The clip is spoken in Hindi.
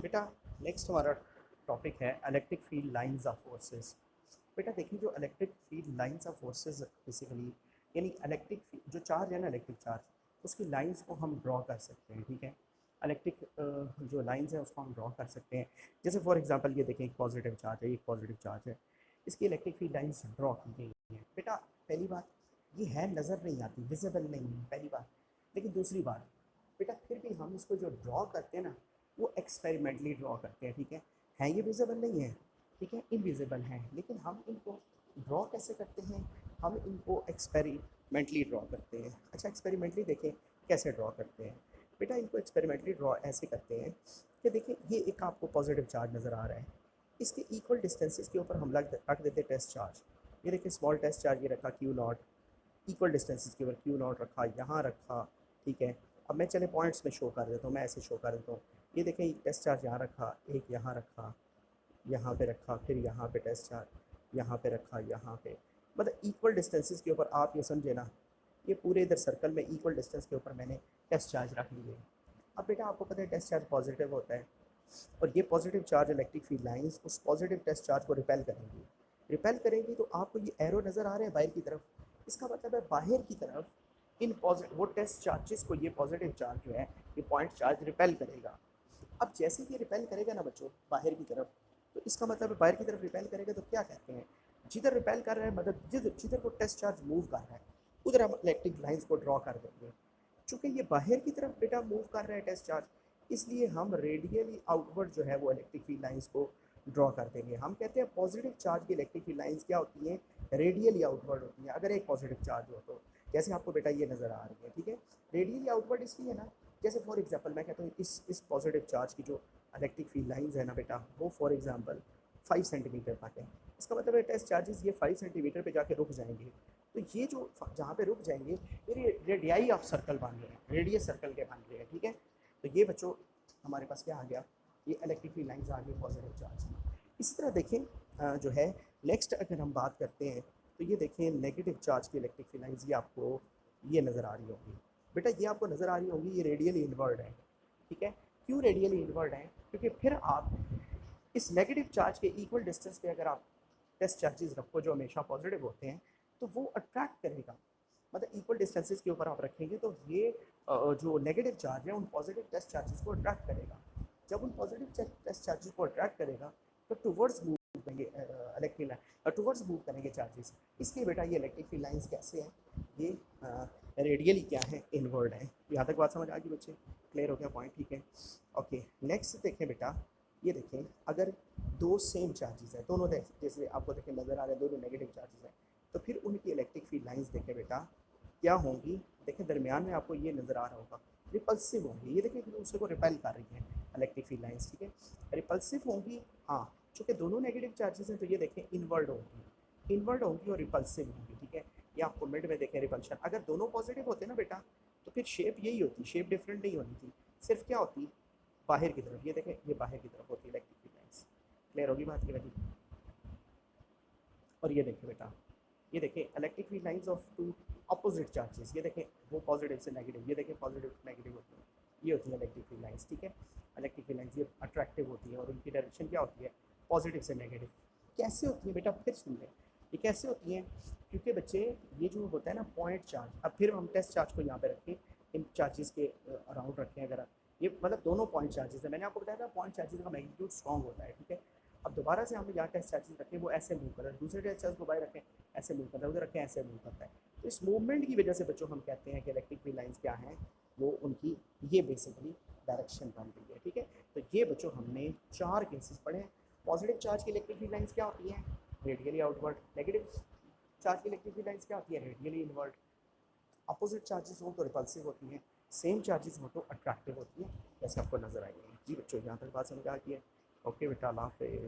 बेटा नेक्स्ट हमारा टॉपिक है electric field lines of forces. बेटा देखिए जो electric field lines of forces basically यानी इलेक्ट्रिक जो चार्ज है ना इलेक्ट्रिक चार्ज उसकी लाइंस को हम ड्रॉ कर सकते हैं। ठीक है, इलेक्ट्रिक जो लाइंस है उसको हम ड्रॉ कर सकते हैं। जैसे फॉर एग्जांपल ये देखें एक पॉजिटिव चार्ज है, एक पॉजिटिव चार्ज है, इसकी इलेक्ट्रिक फील्ड लाइंस ड्रॉ की गई हैं। बेटा पहली बात ये है नज़र नहीं आती, विजिबल नहीं है पहली बात। लेकिन दूसरी बात बेटा फिर भी हम इसको जो ड्रॉ करते हैं ना वो एक्सपेरिमेंटली ड्रॉ करते हैं। ठीक है ये विजिबल नहीं है, ठीक है इनविजिबल हैं, लेकिन हम इनको ड्रॉ कैसे करते हैं, हम इनको एक्सपेरिमेंटली ड्रॉ करते हैं। अच्छा एक्सपेरिमेंटली देखें कैसे ड्रॉ करते हैं। बेटा इनको एक्सपेरिमेंटली ड्रॉ ऐसे करते हैं कि देखिए ये एक आपको पॉजिटिव चार्ज नज़र आ रहा है, इसके इक्वल डिस्टेंसेस के ऊपर हम रख देते हैं टेस्ट चार्ज। ये देखिए स्मॉल टेस्ट चार्ज ये रखा क्यू नॉट, इक्वल डिस्टेंसेस के ऊपर क्यू नॉट रखा, यहाँ रखा। ठीक है, अब मैं चले पॉइंट्स में शो कर देता हूँ, मैं ऐसे शो कर देता हूँ। ये देखें एक टेस्ट चार्ज यहाँ रखा, एक यहाँ रखा, यहाँ पे रखा, फिर यहाँ पे टेस्ट चार्ज यहाँ पे रखा, यहाँ पे मतलब इक्वल डिस्टेंसेस के ऊपर आप ये समझे ना, ये पूरे इधर सर्कल में इक्वल डिस्टेंस के ऊपर मैंने टेस्ट चार्ज रख लिए। अब बेटा आपको पता है टेस्ट चार्ज पॉजिटिव होता है और ये positive charge electric field lines उस पॉजिटिव टेस्ट चार्ज को रिपेल करेंगी। रिपेल करेंगी तो आपको ये एरो नज़र आ रहे हैं बाहर की तरफ, इसका मतलब है बाहर की तरफ इन वो टेस्ट चार्जेस को ये पॉजिटिव चार्ज जो है ये पॉइंट चार्ज रिपेल करेगा। अब जैसे ये रिपेल करेगा ना बच्चों बाहर की तरफ, तो इसका मतलब बाहर की तरफ रिपेल करेगा तो क्या कहते हैं, जिधर रिपेल कर रहा है मतलब जिधर जिधर वो टेस्ट चार्ज मूव कर रहा है उधर हम इलेक्ट्रिक लाइंस को ड्रॉ कर देंगे। चूँकि ये बाहर की तरफ बेटा मूव कर रहा है टेस्ट चार्ज, इसलिए हम रेडियली आउटवर्ड जो है वो इलेक्ट्रिक फील्ड लाइंस को ड्रॉ कर देंगे। हम कहते हैं पॉजिटिव चार्ज की इलेक्ट्रिक फील्ड लाइंस क्या होती हैं, रेडियली आउटवर्ड होती हैं। अगर एक पॉजिटिव चार्ज हो तो जैसे आपको बेटा ये नज़र आ रही है, ठीक है रेडियली आउटवर्ड इसलिए ना, जैसे फॉर एग्जांपल मैं कहता हूँ इस पॉजिटिव चार्ज की जो इलेक्ट्रिक फील्ड लाइंस है ना बेटा वो फॉर एग्जांपल 5 सेंटीमीटर तक है। इसका मतलब है टेस्ट चार्जेस ये 5 सेंटीमीटर पे जाके रुक जाएंगे। तो ये जो जहाँ पे रुक जाएंगे ये रेडियाई ऑफ सर्कल बन रहे हैं, रेडियस सर्कल के बन रहे हैं। ठीक है, तो ये बच्चों हमारे पास क्या आ गया, ये इलेक्ट्रिक फील्ड लाइंस आ गई पॉजिटिव चार्ज। इसी तरह देखें जो है नेक्स्ट अगर हम बात करते हैं तो ये देखें नेगेटिव चार्ज की इलेक्ट्रिक फील्ड लाइंस ये आपको ये नज़र आ रही होगी। बेटा ये आपको नज़र आ रही होगी ये रेडियली इनवर्ड है। ठीक है, क्यों रेडियली इनवर्ड है, क्योंकि फिर आप इस नेगेटिव चार्ज के इक्वल डिस्टेंस पे अगर आप टेस्ट चार्जेस रखो जो हमेशा पॉजिटिव होते हैं तो वो अट्रैक्ट करेगा, मतलब इक्वल डिस्टेंसेस के ऊपर आप रखेंगे तो ये जो नेगेटिव चार्ज है उन पॉजिटिव टेस्ट चार्जेस को अट्रैक्ट करेगा। जब उन पॉजिटिव टेस्ट चार्जेस को अट्रैक्ट करेगा तो टुवर्ड्स मूव करेंगे इलेक्ट्रिक लाइन, टुवर्ड्स मूव करेंगे चार्जेस। इसलिए बेटा ये इलेक्ट्रिक फील्ड लाइंस कैसे हैं, ये रेडियली क्या है, इनवर्ड है। यहाँ तक बात समझ आ गई बच्चे, क्लियर हो गया पॉइंट। ठीक है ओके, नेक्स्ट देखें बेटा, ये देखें अगर दो सेम चार्जेस हैं दोनों जैसे आपको देखें नज़र आ रहे हैं दोनों नेगेटिव चार्जेस हैं, तो फिर उनकी इलेक्ट्रिक फील्ड लाइंस देखें बेटा क्या होंगी। देखें दरमियान में आपको ये नज़र आ रहा होगा रिपल्सिव होंगी, ये देखें दूसरे को रिपेल कर रही हैं इलेक्ट्रिक फील्ड लाइंस। ठीक है, रिपल्सिव होंगी हाँ, चूँकि दोनों नेगेटिव चार्जेस हैं तो ये देखें इनवर्ड होंगी, इनवर्ड होंगी और रिपल्सिव होंगी। ठीक है, ये आपको मिड में देखें रिपल्शन। अगर दोनों पॉजिटिव होते ना बेटा तो फिर शेप यही होती, शेप डिफरेंट नहीं होनी थी, सिर्फ क्या होती बाहर की तरफ, ये देखें ये बाहर की तरफ होती है इलेक्ट्रिक फील्ड लाइंस। क्लियर होगी बात की बेटी। और ये देखें बेटा, ये देखें electric field lines of two opposite charges, ये देखें वो पॉजिटिव से नेगेटिव, ये देखें पॉजिटिव नेगेटिव होती है, ये होती है इलेक्ट्रिक फील्ड लाइंस। ठीक है, इलेक्ट्रिक फील्ड लाइंस ये अट्रैक्टिव होती है और उनकी डायरेक्शन क्या होती है पॉजिटिव से नेगेटिव। कैसे होती है बेटा फिर सुन लें, ये कैसे होती हैं, क्योंकि बच्चे ये जो होता है ना पॉइंट चार्ज, अब फिर हम टेस्ट चार्ज को यहाँ पे रखें इन चार्जेस के अराउंड रखें, अगर ये मतलब दोनों पॉइंट चार्जेस है, मैंने आपको बताया था पॉइंट चार्जेस का मैग्नीट्यूड स्ट्रॉन्ग होता है। ठीक है, अब दोबारा से हम यहाँ टेस्ट चार्जेस रखें वो ऐसे मूव कर रहे हैं, दूसरे टेस्ट चार्ज को बाहर रखें ऐसे मूव कर रहा है, उधर रखें ऐसे मूव करता है। तो इस मूवमेंट की वजह से बच्चों हम कहते हैं कि इलेक्ट्रिक फील्ड लाइंस क्या हैं, वो उनकी ये बेसिकली डायरेक्शन बन रही है। ठीक है, तो ये बच्चों हमने 4 केसेस पढ़े हैं। पॉजिटिव चार्ज की इलेक्ट्रिक फील्ड लाइंस क्या होती हैं, रेडियली आउटवर्ड। नेगेटिव चार्ज की इलेक्ट्रिक फील्ड लाइंस क्या होती है, रेडियली इनवर्ड। अपोजिट चार्जेस हो तो रिपल्सिव होती हैं, सेम चार्जेस हो तो अट्रैक्टिव होती हैं, जैसे आपको नजर आएंगे। जी बच्चों यहाँ तक बात समझ आ गई है। ओके बेटा, अल्लाह हाफिज़।